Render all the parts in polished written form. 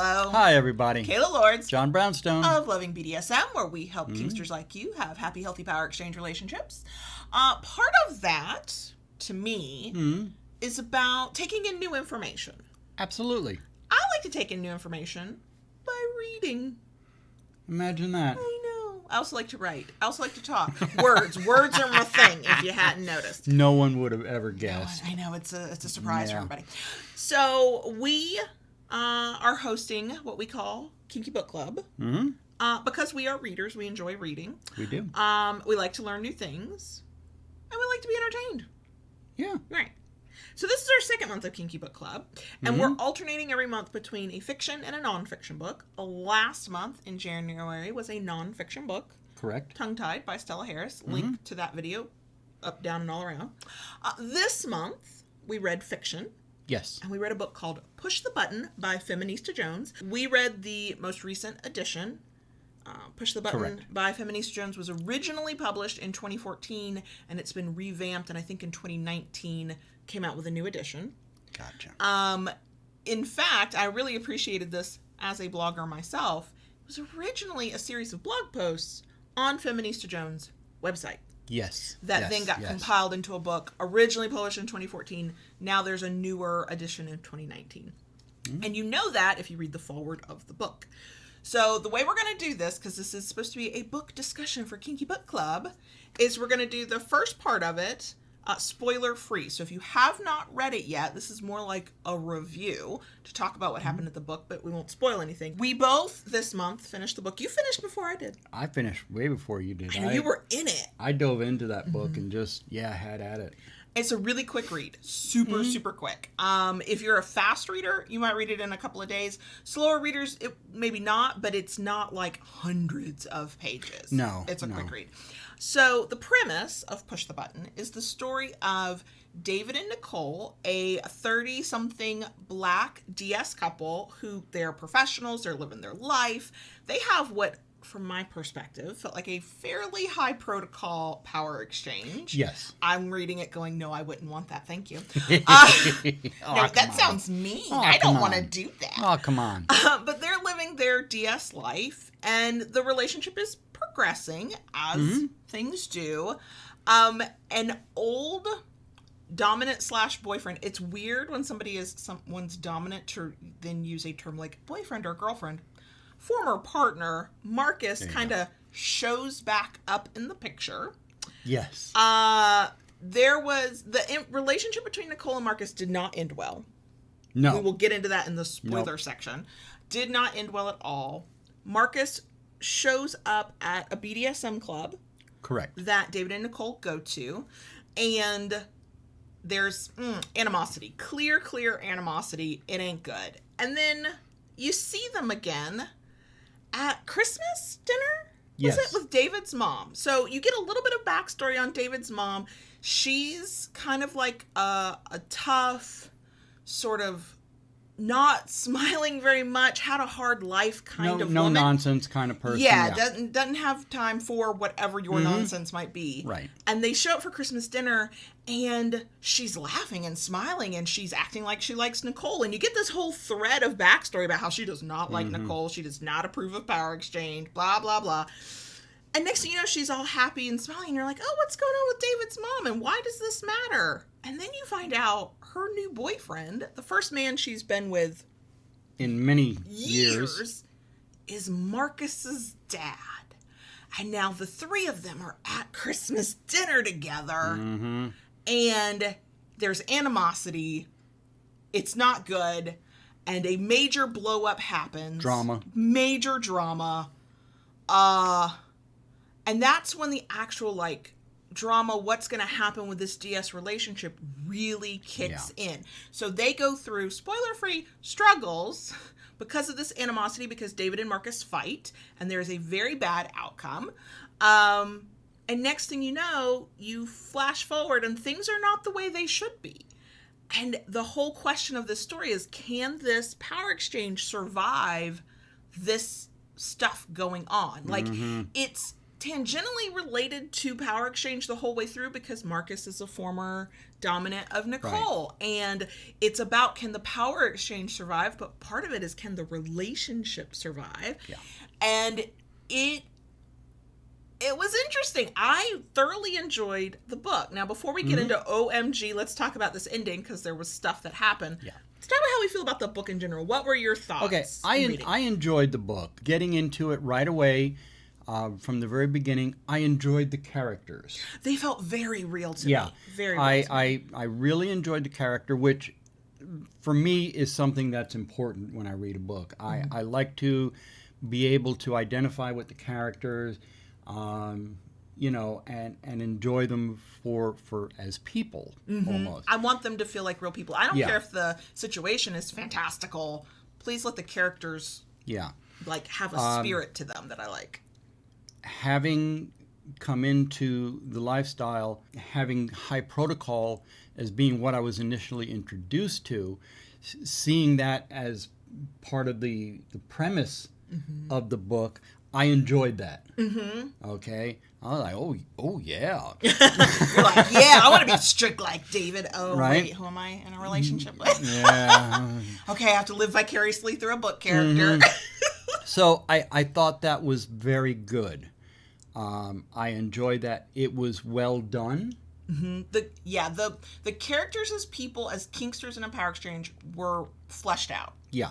Hello. Hi, everybody. Kayla Lords. John Brownstone. Of Loving BDSM, where we help Kingsters like you have happy, healthy power exchange relationships. Part of that, to me, is about taking in new information. Absolutely. I like to take in new information by reading. Imagine that. I know. I also like to write. I also like to talk. Words are my thing, if you hadn't noticed. No one would have ever guessed. I know. It's a surprise for everybody. So we are hosting what we call Kinky Book Club. Because we are readers. We enjoy reading. We do. We like to learn new things. And we like to be entertained. Yeah. Right. So this is our second month of Kinky Book Club, and we're alternating every month between a fiction and a nonfiction book. Last month in January was a nonfiction book. Correct. Tongue-Tied by Stella Harris. Link to that video up, down, and all around. This month, we read fiction. Yes. And we read a book called Push the Button by Feminista Jones. We read the most recent edition. Push the Button by Feminista Jones was originally published in 2014, and it's been revamped, and I think in 2019 came out with a new edition. Gotcha. In fact, I really appreciated this as a blogger myself. It was originally a series of blog posts on Feminista Jones' website. Yes. That then got compiled into a book, originally published in 2014. Now there's a newer edition in 2019. And you know that if you read the foreword of the book. So the way we're going to do this, because this is supposed to be a book discussion for Kinky Book Club, is we're going to do the first part of it spoiler free. So if you have not read it yet, this is more like a review to talk about what happened in the book, but we won't spoil anything. We both this month finished the book. You finished before I did. I finished way before you did. I know you were in it. I dove into that book and just, had at it. It's a really quick read. Super, super quick. If you're a fast reader, you might read it in a couple of days. Slower readers, maybe not, but it's not like hundreds of pages. No. It's a quick read. So the premise of Push the Button is the story of David and Nicole, a 30-something black DS couple who they're professionals, they're living their life. They have what, from my perspective, felt like a fairly high protocol power exchange. Yes. I'm reading it going, no, I wouldn't want that. Thank you. That sounds mean. I don't want to do that. Oh, come on. But they're living their DS life, and the relationship is progressing as things do. An old dominant / boyfriend. It's weird when somebody is someone's dominant to then use a term like boyfriend or girlfriend. Former partner, Marcus, kind of shows back up in the picture. Yes. There was the relationship between Nicole and Marcus did not end well. No. We will get into that in the spoiler section. Did not end well at all. Marcus shows up at a BDSM club. Correct. That David and Nicole go to. And there's animosity. Clear animosity. It ain't good. And then you see them again at Christmas dinner? Yes. Was it with David's mom? So you get a little bit of backstory on David's mom. She's kind of like a tough, sort of not smiling very much, had a hard life kind of woman. No nonsense kind of person. Yeah, doesn't have time for whatever your nonsense might be. Right. And they show up for Christmas dinner, and she's laughing and smiling, and she's acting like she likes Nicole. And you get this whole thread of backstory about how she does not like Nicole. She does not approve of power exchange, blah, blah, blah. And next thing you know, she's all happy and smiling. And you're like, oh, what's going on with David's mom? And why does this matter? And then you find out her new boyfriend, the first man she's been with in many years, is Marcus's dad. And now the three of them are at Christmas dinner together. And there's animosity. It's not good. And a major blow up happens. Major drama. And that's when the actual, drama, what's going to happen with this DS relationship really kicks in. So they go through, spoiler-free, struggles because of this animosity, because David and Marcus fight, and there's a very bad outcome. And next thing you know, you flash forward, and things are not the way they should be. And the whole question of this story is, can this power exchange survive this stuff going on? tangentially related to power exchange the whole way through because Marcus is a former dominant of Nicole. Right. And it's about, can the power exchange survive? But part of it is, can the relationship survive? Yeah. And it was interesting. I thoroughly enjoyed the book. Now, before we get into OMG, let's talk about this ending because there was stuff that happened. Yeah. Let's talk about how we feel about the book in general. What were your thoughts? Okay, I enjoyed the book. Getting into it right away, from the very beginning, I enjoyed the characters. They felt very real to me. Very real to me. I really enjoyed the character, which for me is something that's important when I read a book. I like to be able to identify with the characters, you know, and enjoy them for as people, almost. I want them to feel like real people. I don't care if the situation is fantastical. Please let the characters like have a spirit to them that I like. Having come into the lifestyle, having high protocol as being what I was initially introduced to, seeing that as part of the premise of the book, I enjoyed that. Okay? I was like, oh yeah. You're like, yeah, I want to be strict like David. Oh, right? Wait, who am I in a relationship with? Yeah. Okay, I have to live vicariously through a book character. So I thought that was very good. I enjoyed that. It was well done. The characters as people, as kinksters in a power exchange, were fleshed out. Yeah.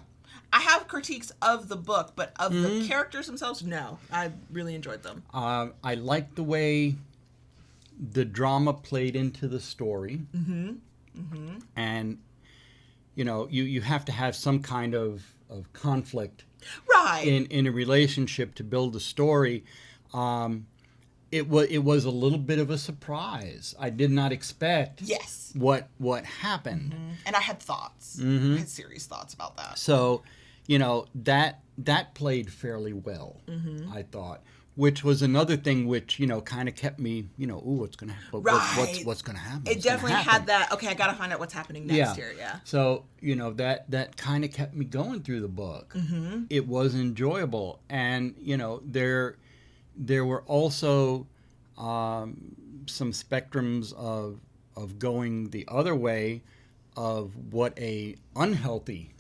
I have critiques of the book, but of the characters themselves, no. I really enjoyed them. I liked the way the drama played into the story. And, you know, you have to have some kind of conflict in a relationship to build a story. It was a little bit of a surprise. I did not expect what happened. And I had thoughts. I had serious thoughts about that. So, you know, that played fairly well, I thought. Which was another thing which, you know, kind of kept me, you know, ooh, what's going to happen? What's going to happen? It definitely had that, okay, I got to find out what's happening next here, So, you know, that kind of kept me going through the book. It was enjoyable. And, you know, there were also some spectrums of going the other way of what a unhealthy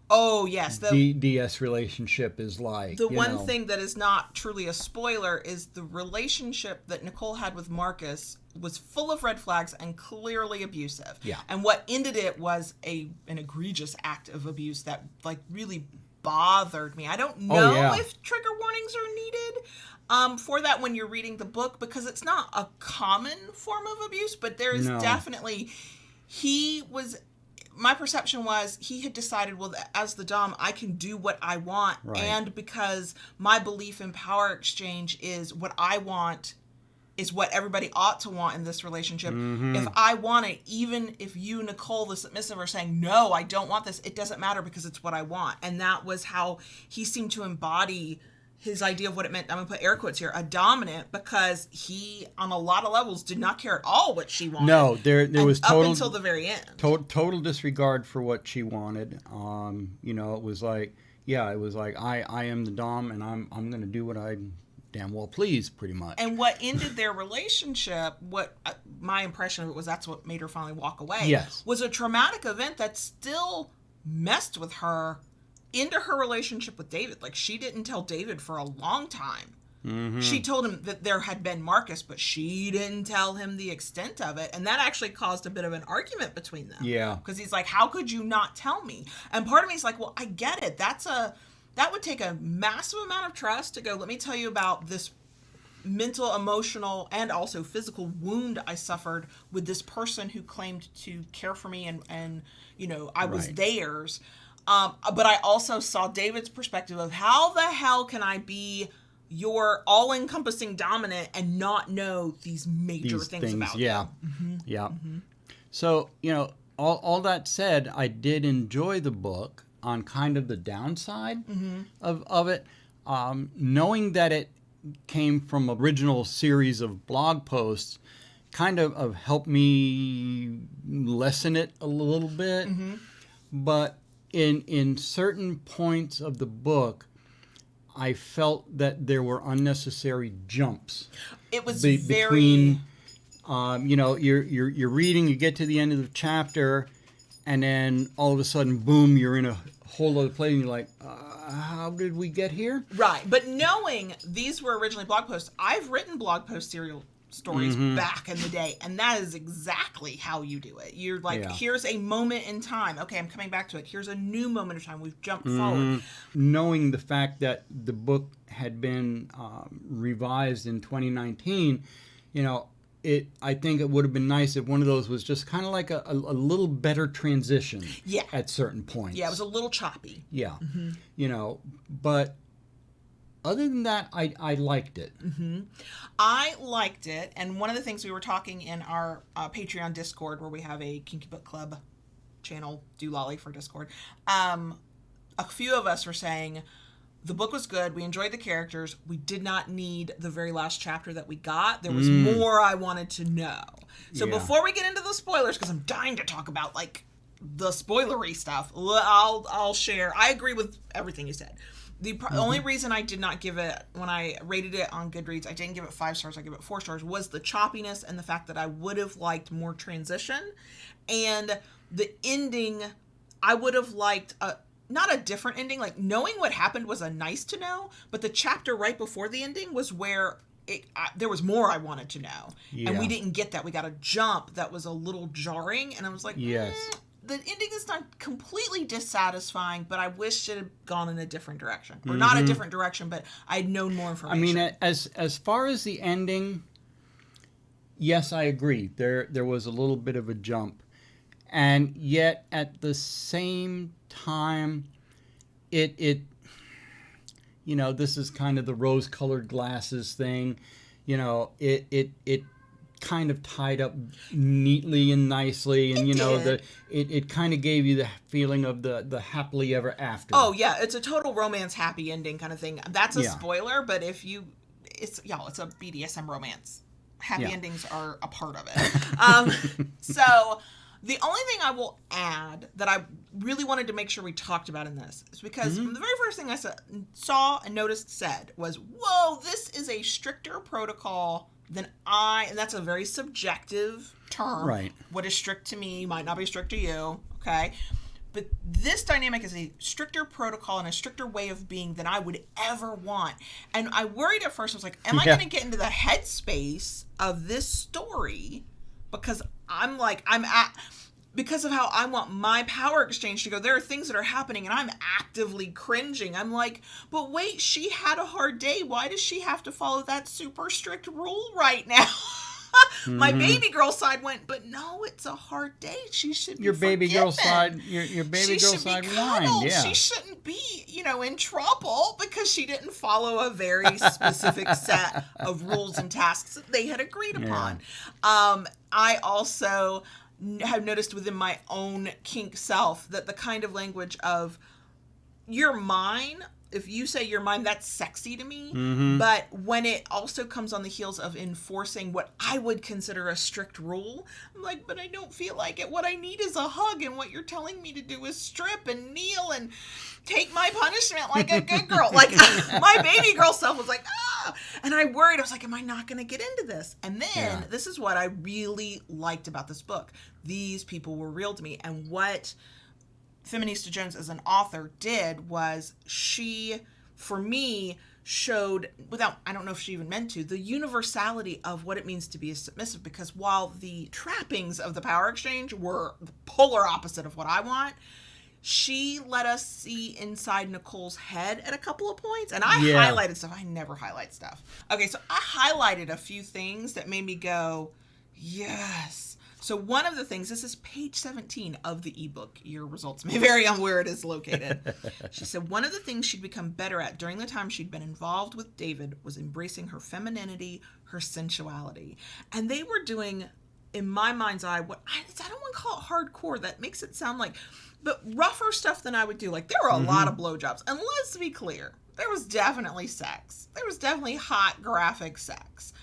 the DS relationship is like. The one thing that is not truly a spoiler is the relationship that Nicole had with Marcus was full of red flags and clearly abusive. Yeah. And what ended it was an egregious act of abuse that like really bothered me. I don't know if trigger warnings are needed for that when you're reading the book, because it's not a common form of abuse, but there is definitely, my perception was he had decided, well, as the Dom, I can do what I want. Right. And because my belief in power exchange is what I want is what everybody ought to want in this relationship. If I want it, even if you, Nicole, the submissive, are saying, no, I don't want this, it doesn't matter because it's what I want. And that was how he seemed to embody his idea of what it meant. I'm going to put air quotes here, a dominant, because he, on a lot of levels, did not care at all what she wanted. No, there was total, up until the very end. Total disregard for what she wanted. You know, it was like, I am the Dom, and I'm going to do what I damn well please, pretty much. And what ended their relationship, what my impression of it was, that's what made her finally walk away. Yes, was a traumatic event that still messed with her into her relationship with David. Like, she didn't tell David for a long time. She told him that there had been Marcus, but she didn't tell him the extent of it. And that actually caused a bit of an argument between them. Yeah. Because he's like, how could you not tell me? And part of me is like, well, I get it. That would take a massive amount of trust to go, let me tell you about this mental, emotional, and also physical wound I suffered with this person who claimed to care for me and you know, I was theirs. But I also saw David's perspective of how the hell can I be your all-encompassing dominant and not know these major things about you. So, you know, all that said, I did enjoy the book on kind of the downside of it, knowing that it came from original series of blog posts kind of helped me lessen it a little bit. But in certain points of the book, I felt that there were unnecessary jumps. It was between, you're reading, you get to the end of the chapter, and then all of a sudden, boom, you're in a whole other place, and you're like, how did we get here? Right. But knowing these were originally blog posts, I've written blog post serial stories back in the day, and that is exactly how you do it. You're like, here's a moment in time. Okay, I'm coming back to it. Here's a new moment of time. We've jumped forward. Knowing the fact that the book had been revised in 2019, I think it would have been nice if one of those was just kind of like a little better transition at certain points. Yeah, it was a little choppy. Yeah. But other than that, I liked it. I liked it, and one of the things we were talking in our Patreon Discord, where we have a Kinky Book Club channel, do lolly for Discord, a few of us were saying the book was good, we enjoyed the characters, we did not need the very last chapter that we got. There was more I wanted to know. So before we get into the spoilers, because I'm dying to talk about like the spoilery stuff, I'll share. I agree with everything you said. The only reason I did not give it, when I rated it on Goodreads, I didn't give it 5 stars, I gave it 4 stars, was the choppiness and the fact that I would have liked more transition. And the ending, I would have liked, not a different ending. Like, knowing what happened was a nice to know, but the chapter right before the ending was where there was more I wanted to know. And we didn't get that. We got a jump that was a little jarring, and I was like, the ending is not completely dissatisfying, but I wish it had gone in a different direction. Or not a different direction, but I'd known more information. I mean, as far as the ending, yes, I agree. There was a little bit of a jump. And yet, at the same time, it this is kind of the rose-colored glasses thing. It kind of tied up neatly and nicely, and it kind of gave you the feeling of the happily ever after. Oh yeah, it's a total romance happy ending kind of thing. That's a spoiler, but it's a BDSM romance. Happy endings are a part of it. So the only thing I will add that I really wanted to make sure we talked about in this is because the very first thing I saw and noticed said was, whoa, this is a stricter protocol than and that's a very subjective term. Right. What is strict to me might not be strict to you, okay? But this dynamic is a stricter protocol and a stricter way of being than I would ever want. And I worried at first, I was like, am I going to get into the headspace of this story? Because because of how I want my power exchange to go, there are things that are happening and I'm actively cringing. I'm like, but wait, she had a hard day. Why does she have to follow that super strict rule right now? My baby girl side went, but no, it's a hard day. She should be your baby forgiven. Girl side. Your baby girl side whined. Yeah, she shouldn't be, in trouble because she didn't follow a very specific set of rules and tasks that they had agreed upon. I also have noticed within my own kink self that the kind of language of "you're mine," if you say "you're mine," that's sexy to me. But when it also comes on the heels of enforcing what I would consider a strict rule, I'm like, but I don't feel like it. What I need is a hug, and what you're telling me to do is strip and kneel and take my punishment like a good girl. Like, my baby girl self was like, ah! And I worried. I was like, am I not going to get into this? And then this is what I really liked about this book. These people were real to me. And what Feminista Jones as an author did was she, for me, showed, I don't know if she even meant to, the universality of what it means to be a submissive, because while the trappings of the power exchange were the polar opposite of what I want, she let us see inside Nicole's head at a couple of points, and I highlighted stuff. I never highlight stuff. Okay, so I highlighted a few things that made me go, yes. So one of the things, this is page 17 of the ebook. Your results may vary on where it is located. She said one of the things she'd become better at during the time she'd been involved with David was embracing her femininity, her sensuality. And they were doing, in my mind's eye, what I don't want to call it hardcore. That makes it sound like, but rougher stuff than I would do. Like, there were a lot of blowjobs. And let's be clear, there was definitely sex. There was definitely hot, graphic sex.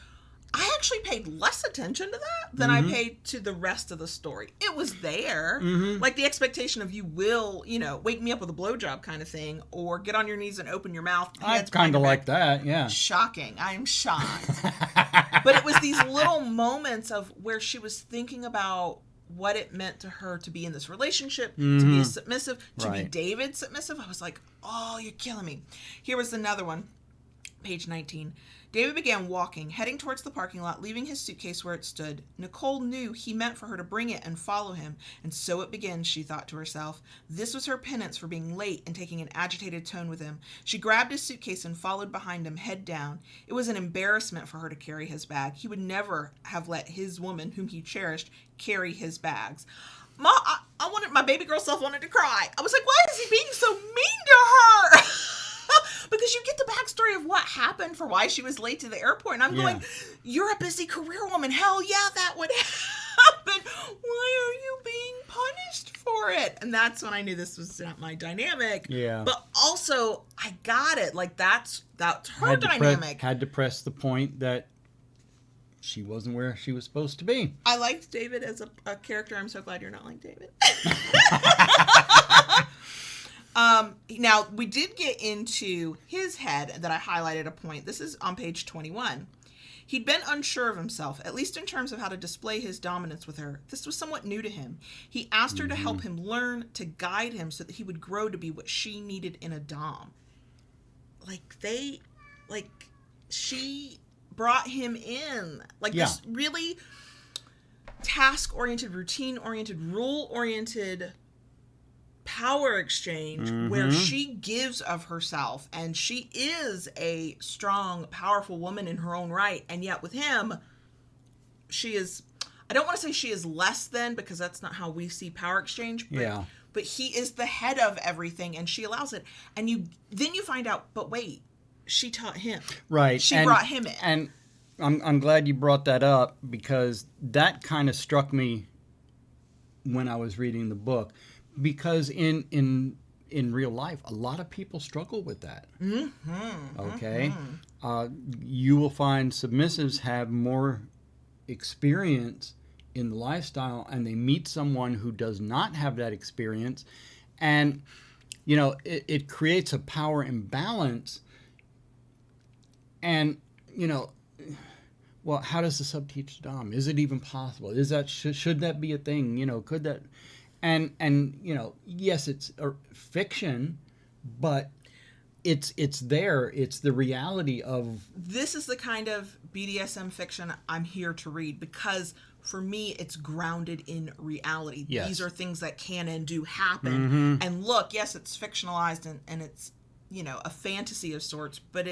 I actually paid less attention to that than I paid to the rest of the story. It was there. Like the expectation of you will, wake me up with a blowjob kind of thing, or get on your knees and open your mouth. I kind of like that, yeah. Shocking. I am shocked. But it was these little moments of where she was thinking about what it meant to her to be in this relationship, to be a submissive, to be David submissive. I was like, oh, you're killing me. Here was another one. Page 19. David began walking, heading towards the parking lot, leaving his suitcase where it stood. Nicole knew he meant for her to bring it and follow him, and so it begins, she thought to herself. This was her penance for being late and taking an agitated tone with him. She grabbed his suitcase and followed behind him, head down. It was an embarrassment for her to carry his bag. He would never have let his woman, whom he cherished, carry his bags. My baby girl self wanted to cry. I was like, why is he being so mean to her? Because you get the backstory of what happened for why she was late to the airport. And I'm going, you're a busy career woman. Hell yeah, that would happen. Why are you being punished for it? And that's when I knew this was not my dynamic. Yeah. But also, I got it. Like, that's her dynamic. Had to press the point that she wasn't where she was supposed to be. I liked David as a character. I'm so glad you're not like David. Now, we did get into his head that I highlighted a point. This is on page 21. He'd been unsure of himself, at least in terms of how to display his dominance with her. This was somewhat new to him. He asked her to help him learn, to guide him so that he would grow to be what she needed in a dom. She brought him in. This really task-oriented, routine-oriented, rule-oriented power exchange where she gives of herself, and she is a strong, powerful woman in her own right, and yet with him, she is, I don't want to say she is less than, because that's not how we see power exchange, but he is the head of everything, and she allows it, and then you find out, but wait, she taught him. Right. She brought him in. And I'm glad you brought that up, because that kind of struck me when I was reading the book. Because in real life, a lot of people struggle with that. Okay? You will find submissives have more experience in the lifestyle, and they meet someone who does not have that experience, and it creates a power imbalance. And well, how does the sub teach dom? Is it even possible? Is that should that be a thing? Could that? And yes, it's a fiction, but it's there. It's the reality of. This is the kind of BDSM fiction I'm here to read, because for me, it's grounded in reality. Yes. These are things that can and do happen. And look, yes, it's fictionalized and it's, a fantasy of sorts, but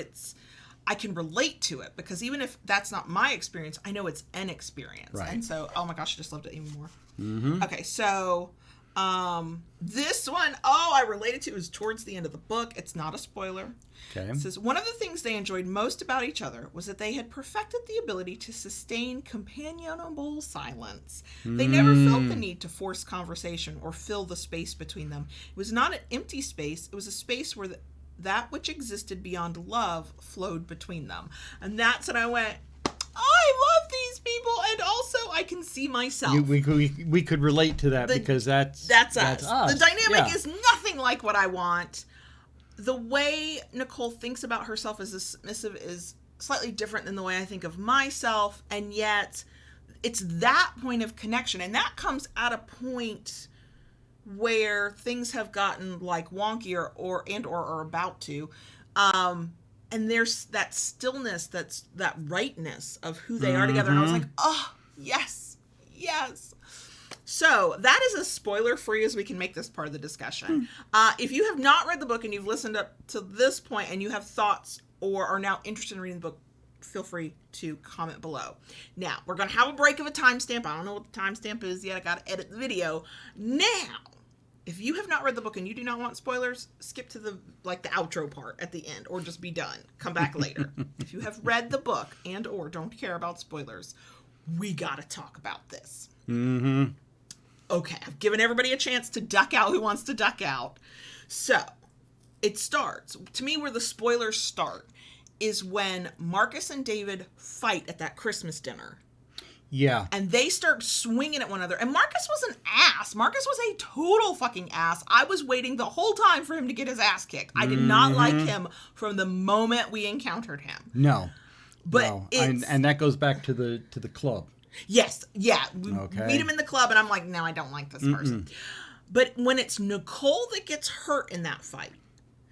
I can relate to it, because even if that's not my experience, I know it's an experience. Right. And so, oh my gosh, I just loved it even more. Okay, so this one, I related to, is towards the end of the book. It's not a spoiler. Okay. It says, one of the things they enjoyed most about each other was that they had perfected the ability to sustain companionable silence. They never felt the need to force conversation or fill the space between them. It was not an empty space. It was a space where that which existed beyond love flowed between them. And that's when I went, I love these people, and also I can see myself. We could relate to that, because that's us. us. The dynamic is nothing like what I want. The way Nicole thinks about herself as a submissive is slightly different than the way I think of myself, and yet it's that point of connection, and that comes at a point where things have gotten wonky or are about to. And there's that stillness, that rightness of who they are together. And I was like, oh, yes. So that is as spoiler-free as we can make this part of the discussion. If you have not read the book and you've listened up to this point and you have thoughts or are now interested in reading the book, feel free to comment below. Now, we're going to have a break of a timestamp. I don't know what the timestamp is yet. I got to edit the video. Now, if you have not read the book and you do not want spoilers, skip to the outro part at the end, or just be done. Come back later. If you have read the book and or don't care about spoilers, we gotta talk about this. Okay, I've given everybody a chance to duck out who wants to duck out. So, it starts, to me, where the spoilers start is when Marcus and David fight at that Christmas dinner. Yeah. And they start swinging at one another. And Marcus was an ass. Marcus was a total fucking ass. I was waiting the whole time for him to get his ass kicked. I did not like him from the moment we encountered him. No. But no. And that goes back to the club. Yes. Yeah. We meet him in the club and I'm like, no, I don't like this person. But when it's Nicole that gets hurt in that fight.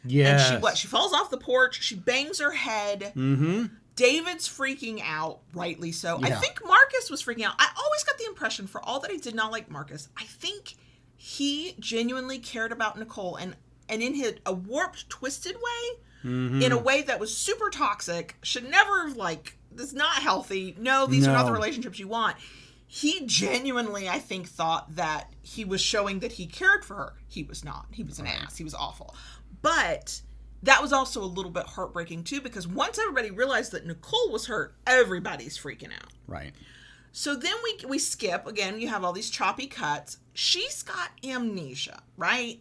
Yeah. And she falls off the porch. She bangs her head. Mm-hmm. David's freaking out, rightly so. Yeah. I think Marcus was freaking out. I always got the impression, for all that I did not like Marcus, I think he genuinely cared about Nicole, and in a warped, twisted way, in a way that was super toxic, should never, this is not healthy. No, these are not the relationships you want. He genuinely, I think, thought that he was showing that he cared for her. He was not. He was an ass. He was awful. But that was also a little bit heartbreaking, too, because once everybody realized that Nicole was hurt, everybody's freaking out. Right. So then we skip. Again, you have all these choppy cuts. She's got amnesia, right?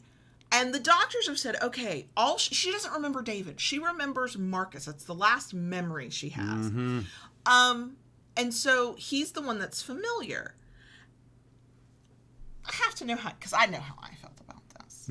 And the doctors have said, okay, she doesn't remember David. She remembers Marcus. That's the last memory she has. Mm-hmm. And so he's the one that's familiar. I have to know how, because I know how I felt about this.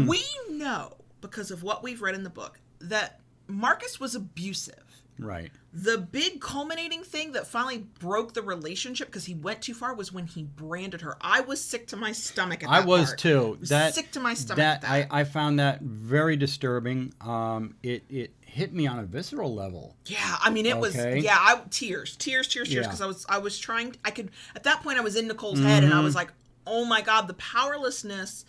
We know, because of what we've read in the book, that Marcus was abusive. Right. The big culminating thing that finally broke the relationship, because he went too far, was when he branded her. I was sick to my stomach at that I was part. too. Sick to my stomach at that. I found that very disturbing. It hit me on a visceral level. Yeah, I mean, it was, tears, because I was trying, at that point I was in Nicole's head, and I was like, oh my God, the powerlessness.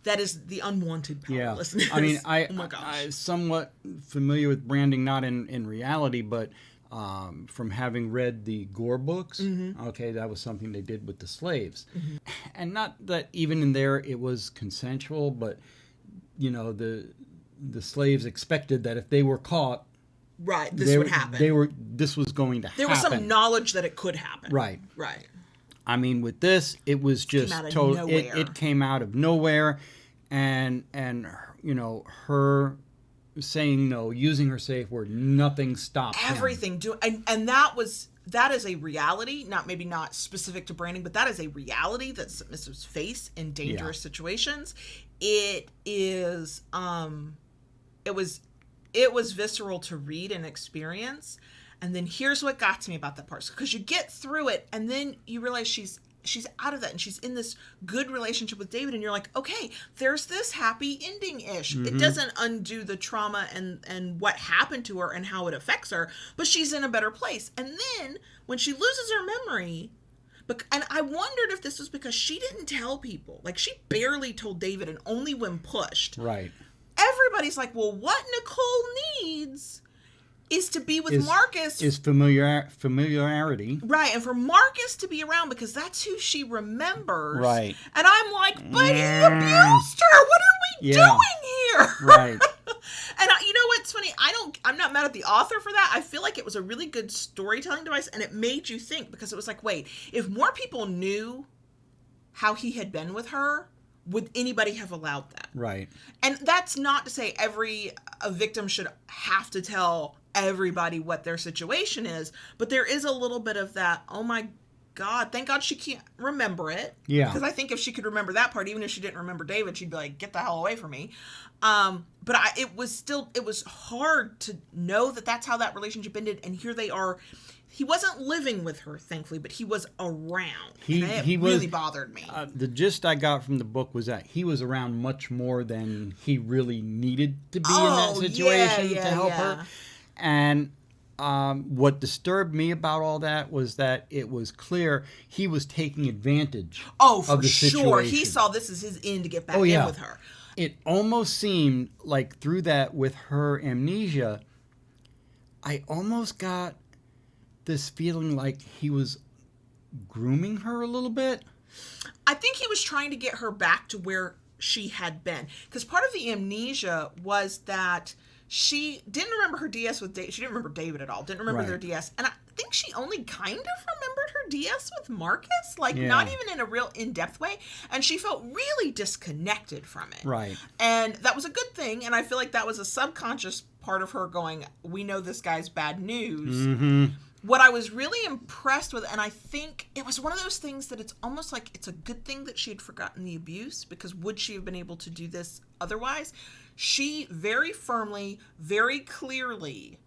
That is the unwanted powerlessness. Yeah. I mean, oh my gosh. I'm somewhat familiar with branding, not in reality, but from having read the Gore books. Mm-hmm. Okay, that was something they did with the slaves. Mm-hmm. And not that even in there it was consensual, but, the slaves expected that if they were caught, right, this would happen. This was going to happen. There was some knowledge that it could happen. Right. Right. I mean, with this, it was just total. It came out of nowhere, and her saying no, using her safe word, nothing stopped everything. And that is a reality. Maybe not specific to branding, but that is a reality that submissives face in dangerous situations. It is. It was visceral to read and experience. And then here's what got to me about that part. Because you get through it, and then you realize she's out of that, and she's in this good relationship with David, and you're like, okay, there's this happy ending-ish. Mm-hmm. It doesn't undo the trauma and what happened to her and how it affects her, but she's in a better place. And then, when she loses her memory, and I wondered if this was because she didn't tell people. She barely told David, and only when pushed. Right. Everybody's like, well, what Nicole needs is to be with Marcus. Is familiarity. Right, and for Marcus to be around, because that's who she remembers. Right. And I'm like, but he abused her! What are we doing here? Right. And you know what's funny? I'm not mad at the author for that. I feel like it was a really good storytelling device, and it made you think, because it was like, wait, if more people knew how he had been with her, would anybody have allowed that? Right. And that's not to say a victim should have to tell everybody what their situation is, but there is a little bit of that, oh my God, thank God she can't remember it. Yeah. Because I think if she could remember that part, even if she didn't remember David, she'd be like, get the hell away from me. But it was hard to know that that's how that relationship ended, and here they are. He wasn't living with her, thankfully, but he was around. It really bothered me. The gist I got from the book was that he was around much more than he really needed to be in that situation to help her. And what disturbed me about all that was that it was clear he was taking advantage of the situation. Sure. He saw this as his end to get back in with her. It almost seemed like through that, with her amnesia, I almost got this feeling like he was grooming her a little bit. I think he was trying to get her back to where she had been. Because part of the amnesia was that she didn't remember her DS with David. She didn't remember David at all. Didn't remember Right. their DS. And I think she only kind of remembered her DS with Marcus. Like, not even in a real in-depth way. And she felt really disconnected from it. Right. And that was a good thing. And I feel like that was a subconscious part of her going, we know this guy's bad news. Mm-hmm. What I was really impressed with, and I think it was one of those things that it's almost like it's a good thing that she had forgotten the abuse, because would she have been able to do this otherwise? She very firmly, very clearly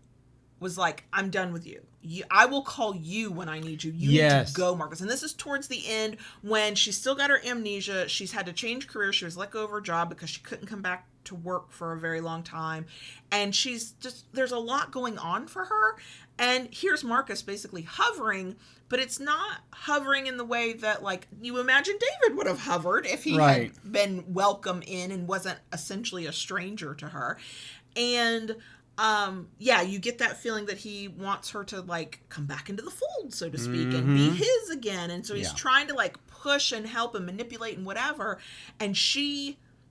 was like, I'm done with you. I will call you when I need you. You need to go, Marcus. And this is towards the end when she's still got her amnesia. She's had to change career. She was let go of her job because she couldn't come back to work for a very long time. And she's just, there's a lot going on for her. And here's Marcus basically hovering, but it's not hovering in the way that, like, you imagine David would have hovered if he had been welcome in and wasn't essentially a stranger to her. And you get that feeling that he wants her to, like, come back into the fold, so to speak, and be his again. And so he's trying to, like, push and help and manipulate and whatever. And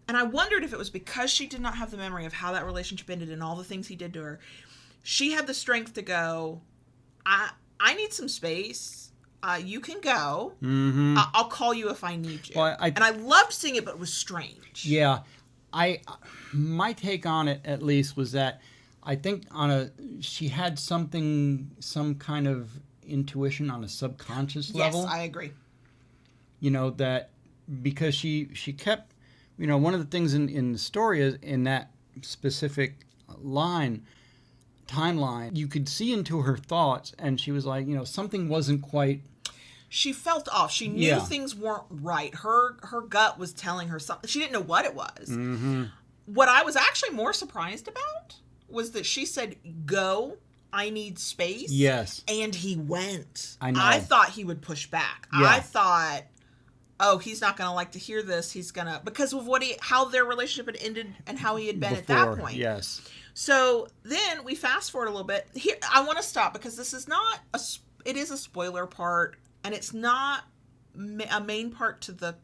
I wondered if it was because she did not have the memory of how that relationship ended and all the things he did to her. She had the strength to go, I need some space. You can go. Mm-hmm. I'll call you if I need you. Well, and I loved seeing it, but it was strange. Yeah. My take on it, at least, was that I think she had some kind of intuition on a subconscious level. Yes, I agree. You know, that because she kept, you know, one of the things in the story is in that specific timeline, you could see into her thoughts, and she was like, you know, something wasn't quite. She felt off. She knew things weren't right. Her gut was telling her something. She didn't know what it was. Mm-hmm. What I was actually more surprised about was that she said, go, I need space. Yes. And he went. I know. I thought he would push back. Yeah. I thought, oh, he's not going to like to hear this. He's going to, because of how their relationship had ended and how he had been at that point. Yes. So then we fast forward a little bit. Here, I want to stop because this is not it is a spoiler part, and it's not a main part to the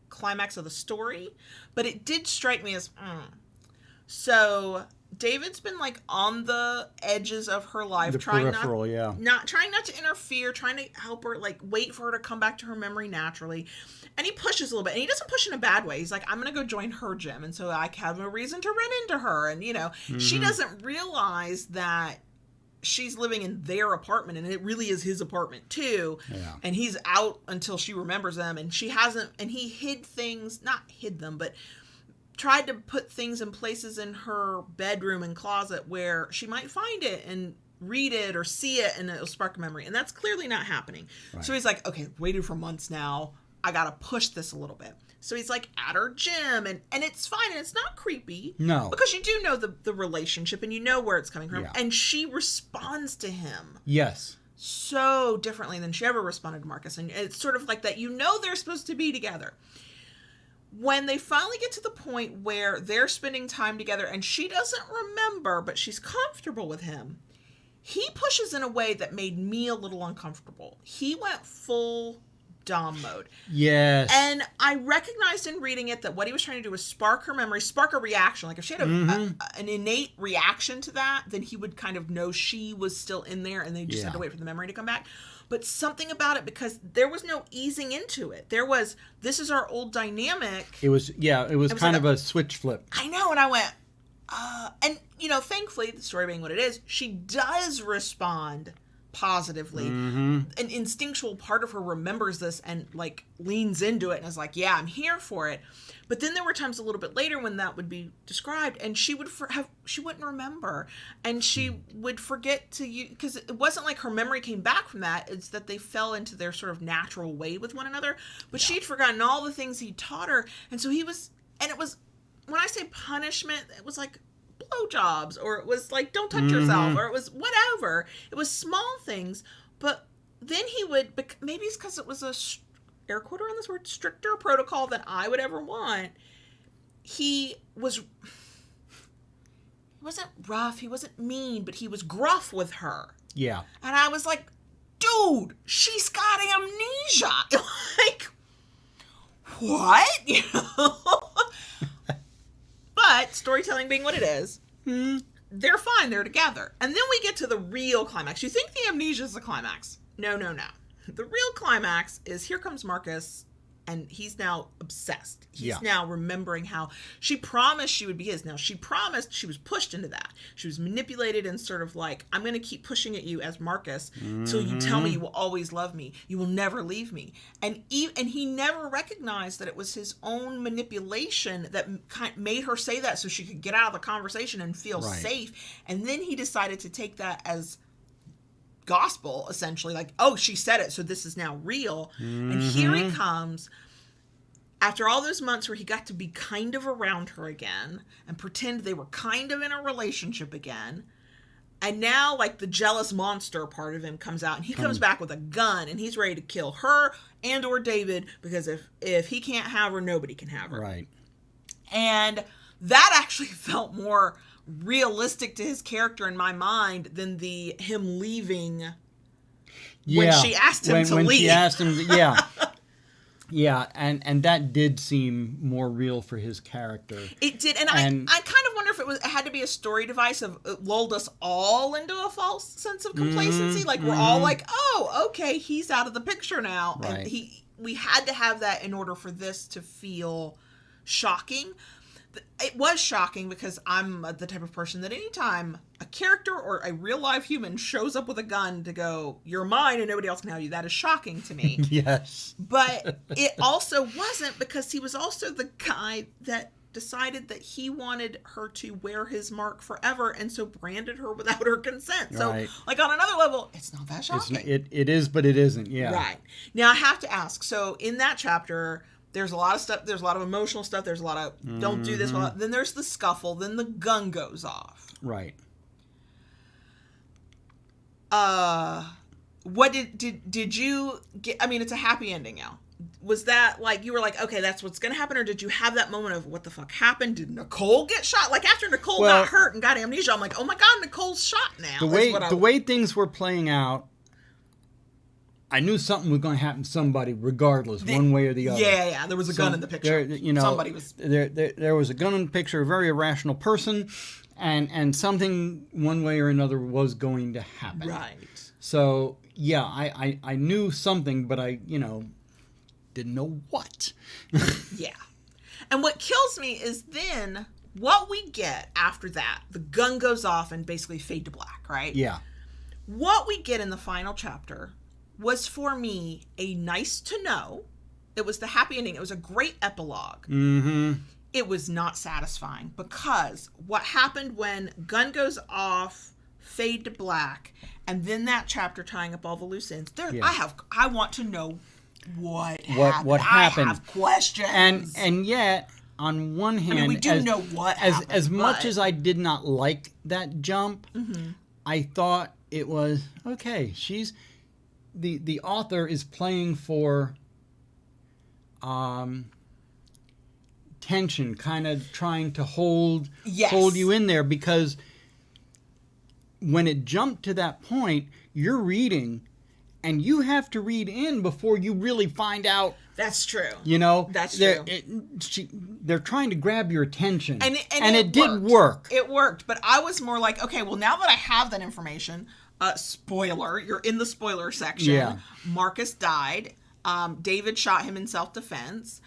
climax of the story, but it did strike me as, So David's been, like, on the edges of her life, trying not to interfere, trying to help her, like, wait for her to come back to her memory naturally. And he pushes a little bit, and he doesn't push in a bad way. He's like, I'm going to go join her gym, and so I have a reason to run into her. And, you know, she doesn't realize that she's living in their apartment, and it really is his apartment too. Yeah. And he's out until she remembers them, and she hasn't, and he hid things, not hid them, but tried to put things in places in her bedroom and closet where she might find it and read it or see it, and it'll spark a memory. And that's clearly not happening. Right. So he's like, okay, waited for months now. I got to push this a little bit. So he's like at her gym, and it's fine, and it's not creepy. No. Because you do know the relationship, and you know where it's coming from. Yeah. And she responds to him. Yes. So differently than she ever responded to Marcus. And it's sort of like that, you know, they're supposed to be together. When they finally get to the point where they're spending time together, and she doesn't remember, but she's comfortable with him, he pushes in a way that made me a little uncomfortable. He went full Dom mode. Yes. And I recognized in reading it that what he was trying to do was spark her memory, spark a reaction. Like if she had an innate reaction to that, then he would kind of know she was still in there, and they just had to wait for the memory to come back. But something about it, because there was no easing into it. There was, this is our old dynamic. It was kind of a switch flip. I know. And I went, and, you know, thankfully, the story being what it is, she does respond positively. An instinctual part of her remembers this and, like, leans into it and is like, yeah, I'm here for it. But then there were times a little bit later when that would be described, and she wouldn't remember, and she would forget to use, because it wasn't like her memory came back from that. It's that they fell into their sort of natural way with one another. But she'd forgotten all the things he taught her, and so he was, and it was, when I say punishment, it was like blowjobs, or it was like don't touch yourself, or it was whatever. It was small things, but then he would, maybe it's because it was a air quote around this word, stricter protocol than I would ever want. He wasn't rough, he wasn't mean, but he was gruff with her. Yeah. And I was like, dude, she's got amnesia. Like, what? You know? But storytelling being what it is, they're fine. They're together. And then we get to the real climax. You think the amnesia is the climax. No. The real climax is here comes Marcus, and he's now obsessed. He's now remembering how she promised she would be his. Now, she promised, she was pushed into that. She was manipulated and sort of like, I'm going to keep pushing at you as Marcus till you tell me you will always love me. You will never leave me. And he never recognized that it was his own manipulation that made her say that so she could get out of the conversation and feel safe. And then he decided to take that as gospel, essentially, like, oh, she said it, so this is now real. And here he comes after all those months where he got to be kind of around her again and pretend they were kind of in a relationship again. And now, like, the jealous monster part of him comes out, and he comes back with a gun, and he's ready to kill her and or David, because if he can't have her, nobody can have her. Right. And that actually felt more realistic to his character in my mind than him leaving when she asked him to leave. When she asked him, yeah, and that did seem more real for his character. It did, and I kind of wonder if it had to be a story device of it lulled us all into a false sense of complacency. Like we're all like, oh, okay, he's out of the picture now, and we had to have that in order for this to feel shocking. It was shocking because I'm the type of person that anytime a character or a real live human shows up with a gun to go, you're mine and nobody else can have you, that is shocking to me. Yes. But it also wasn't, because he was also the guy that decided that he wanted her to wear his mark forever and so branded her without her consent. So, like, on another level, it's not that shocking. It is, but it isn't, yeah. Right. Now, I have to ask, so in that chapter, there's a lot of stuff. There's a lot of emotional stuff. There's a lot of don't do this. Then there's the scuffle. Then the gun goes off. Right. What did you get? I mean, it's a happy ending now. Was that like you were like, okay, that's what's gonna happen, or did you have that moment of what the fuck happened? Did Nicole get shot? Like after Nicole got hurt and got amnesia, I'm like, oh my god, Nicole's shot now. The way things were playing out, I knew something was going to happen to somebody, regardless, one way or the other. Yeah. There was a gun in the picture. Somebody was there was a gun in the picture, a very irrational person, and something one way or another was going to happen. Right. So yeah, I knew something, but I didn't know what. Yeah. And what kills me is then what we get after that. The gun goes off and basically fade to black, right? Yeah. What we get in the final chapter was, for me, a nice to know. It was the happy ending. It was a great epilogue. Mm-hmm. It was not satisfying, because what happened when gun goes off, fade to black, and then that chapter tying up all the loose ends. I want to know what happened. I have questions. And yet, on one hand, I mean, we do know what happened. As much as I did not like that jump, I thought it was okay. She's the author is playing for tension, kind of trying to hold you in there, because when it jumped to that point, you're reading and you have to read in before you really find out. That's true. That's true. They're trying to grab your attention, and it did work. It worked, but I was more like, okay, well, now that I have that information, spoiler, you're in the spoiler section. Yeah. Marcus died. David shot him in self-defense.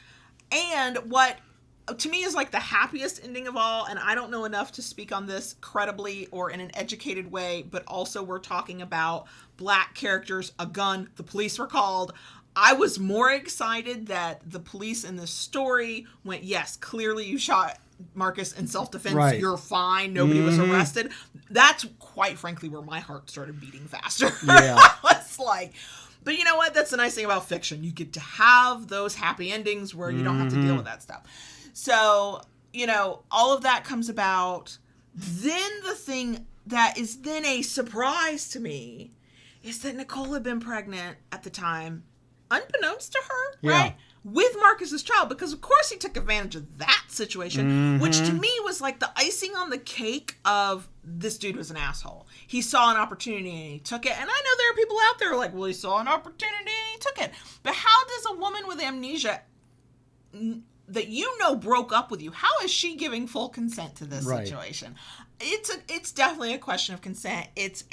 And what, to me, is like the happiest ending of all, and I don't know enough to speak on this credibly or in an educated way, but also we're talking about black characters, a gun, the police were called. I was more excited that the police in this story went, yes, clearly you shot Marcus in self-defense. Right. You're fine. Nobody was arrested. That's quite frankly where my heart started beating faster. Yeah. I was like, but you know what? That's the nice thing about fiction. You get to have those happy endings where you don't have to deal with that stuff. So, all of that comes about. Then the thing that is then a surprise to me is that Nicole had been pregnant at the time, unbeknownst to her, right? With Marcus's child, because of course he took advantage of that situation, which to me was like the icing on the cake of this dude was an asshole. He saw an opportunity and he took it. And I know there are people out there who are like, well, he saw an opportunity and he took it. But how does a woman with amnesia that broke up with you. How is she giving full consent to this situation? It's definitely a question of consent. It's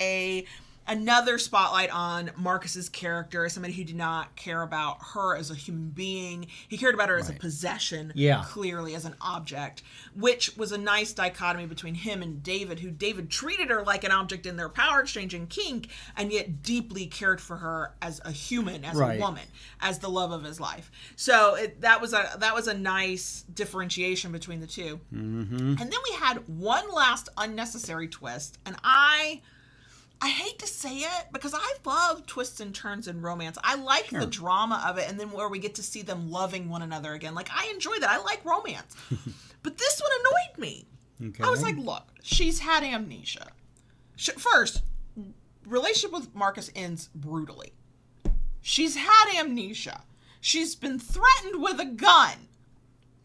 another spotlight on Marcus's character as somebody who did not care about her as a human being. He cared about her as a possession, clearly as an object, which was a nice dichotomy between him and David, who David treated her like an object in their power exchange and kink, and yet deeply cared for her as a human, as a woman, as the love of his life. So that was a nice differentiation between the two. Mm-hmm. And then we had one last unnecessary twist, and I hate to say it because I love twists and turns in romance. I like the drama of it, and then where we get to see them loving one another again. Like, I enjoy that. I like romance. But this one annoyed me. Okay. I was like, look, she's had amnesia. First, relationship with Marcus ends brutally. She's had amnesia. She's been threatened with a gun.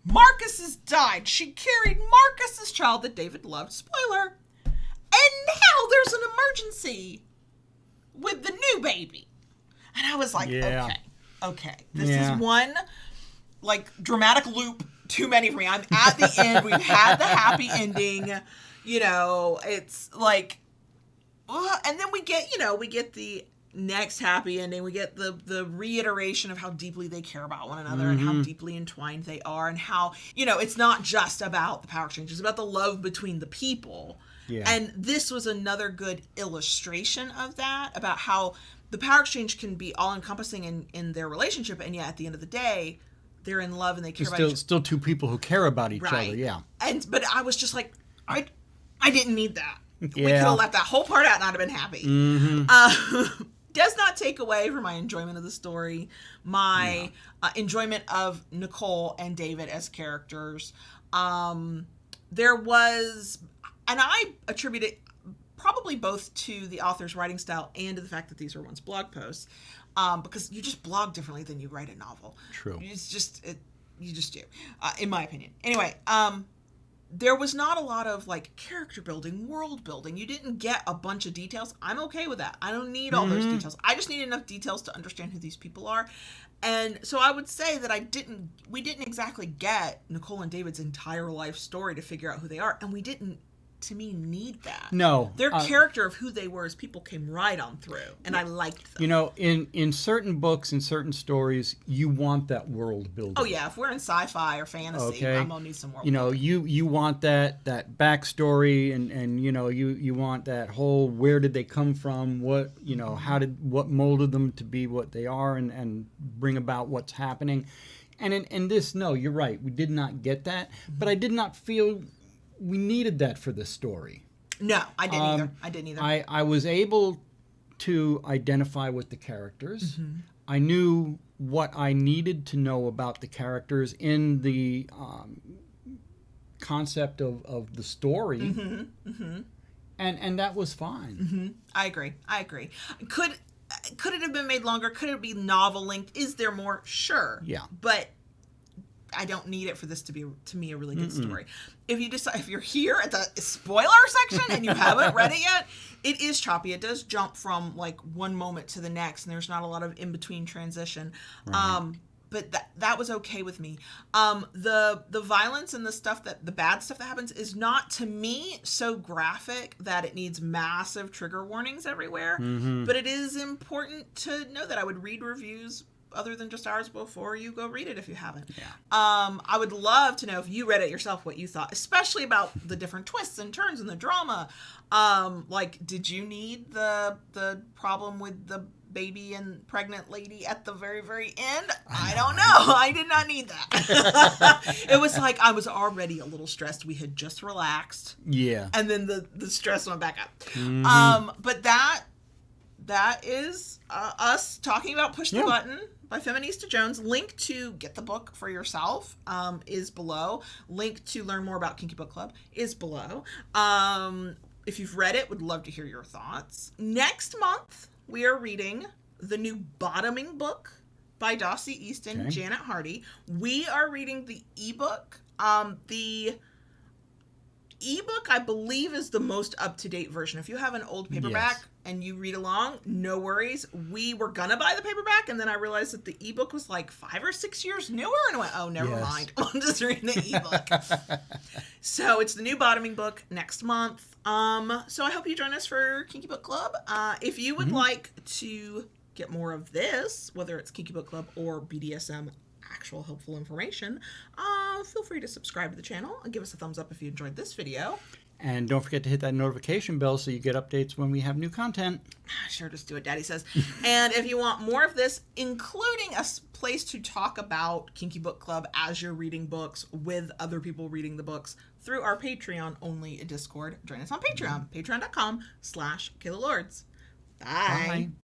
Marcus has died. She carried Marcus's child that David loved. Spoiler. And now there's an emergency with the new baby. And I was like, okay. This is one, like, dramatic loop too many for me. I'm at the end. We've had the happy ending. You know, it's like, and then we get the next happy ending. We get the reiteration of how deeply they care about one another and how deeply entwined they are, and how, it's not just about the power exchange. It's about the love between the people. Yeah. And this was another good illustration of that, about how the power exchange can be all-encompassing in their relationship, and yet at the end of the day, they're in love and they care about each other. Still two people who care about each other, yeah. But I was just like, I didn't need that. Yeah. We could have left that whole part out and I'd have been happy. Mm-hmm. Does not take away from my enjoyment of the story, my enjoyment of Nicole and David as characters. There was... And I attribute it probably both to the author's writing style and to the fact that these were once blog posts, because you just blog differently than you write a novel. True. You just do, in my opinion. Anyway, there was not a lot of like character building, world building. You didn't get a bunch of details. I'm okay with that. I don't need all those details. I just need enough details to understand who these people are. And so I would say that we didn't exactly get Nicole and David's entire life story to figure out who they are, and we didn't, to me, need that. No. Their character of who they were as people came right on through, and I liked them. In certain books, in certain stories, you want that world building. Oh, yeah. If we're in sci-fi or fantasy, I'm going to need some more building. You want that backstory, and you want that whole, where did they come from, what molded them to be what they are, and bring about what's happening. And in this, no, you're right. We did not get that, but I did not feel we needed that for this story. No, I didn't either. I was able to identify with the characters. Mm-hmm. I knew what I needed to know about the characters in the concept of the story. Mm-hmm. Mm-hmm. And that was fine. Mm-hmm. I agree. Could it have been made longer? Could it be novel length? Is there more? Sure. Yeah. But I don't need it for this to be, to me, a really good story. If you're here at the spoiler section and you haven't read it yet, it is choppy. It does jump from like one moment to the next, and there's not a lot of in between transition. Right. But that was okay with me. The violence and the bad stuff that happens is not, to me, so graphic that it needs massive trigger warnings everywhere. Mm-hmm. But it is important to know that I would read reviews other than just ours before you go read it if you haven't. Yeah. I would love to know, if you read it yourself, what you thought, especially about the different twists and turns in the drama. Like, did you need the problem with the baby and pregnant lady at the very, very end? I don't know. I did not need that. It was like I was already a little stressed. We had just relaxed. Yeah. And then the stress went back up. Mm-hmm. But that is us talking about Push the Button by Feminista Jones. Link to get the book for yourself is below. Link to learn more about Kinky Book Club is below. If you've read it, would love to hear your thoughts. Next month, we are reading the new Bottoming book by Dossie Easton, Janet Hardy. We are reading the ebook. The ebook, I believe, is the most up-to-date version. If you have an old paperback and you read along, no worries. We were gonna buy the paperback, and then I realized that the ebook was like 5 or 6 years newer, and I went, oh, never mind. I'm just reading the ebook. So it's the new bottoming book next month. So I hope you join us for Kinky Book Club. If you would like to get more of this, whether it's Kinky Book Club or BDSM actual helpful information, feel free to subscribe to the channel and give us a thumbs up if you enjoyed this video. And don't forget to hit that notification bell so you get updates when we have new content. Sure, just do it, Daddy says. And if you want more of this, including a place to talk about Kinky Book Club as you're reading books with other people reading the books through our Patreon-only Discord, join us on Patreon, patreon.com/KaylaLords. Bye.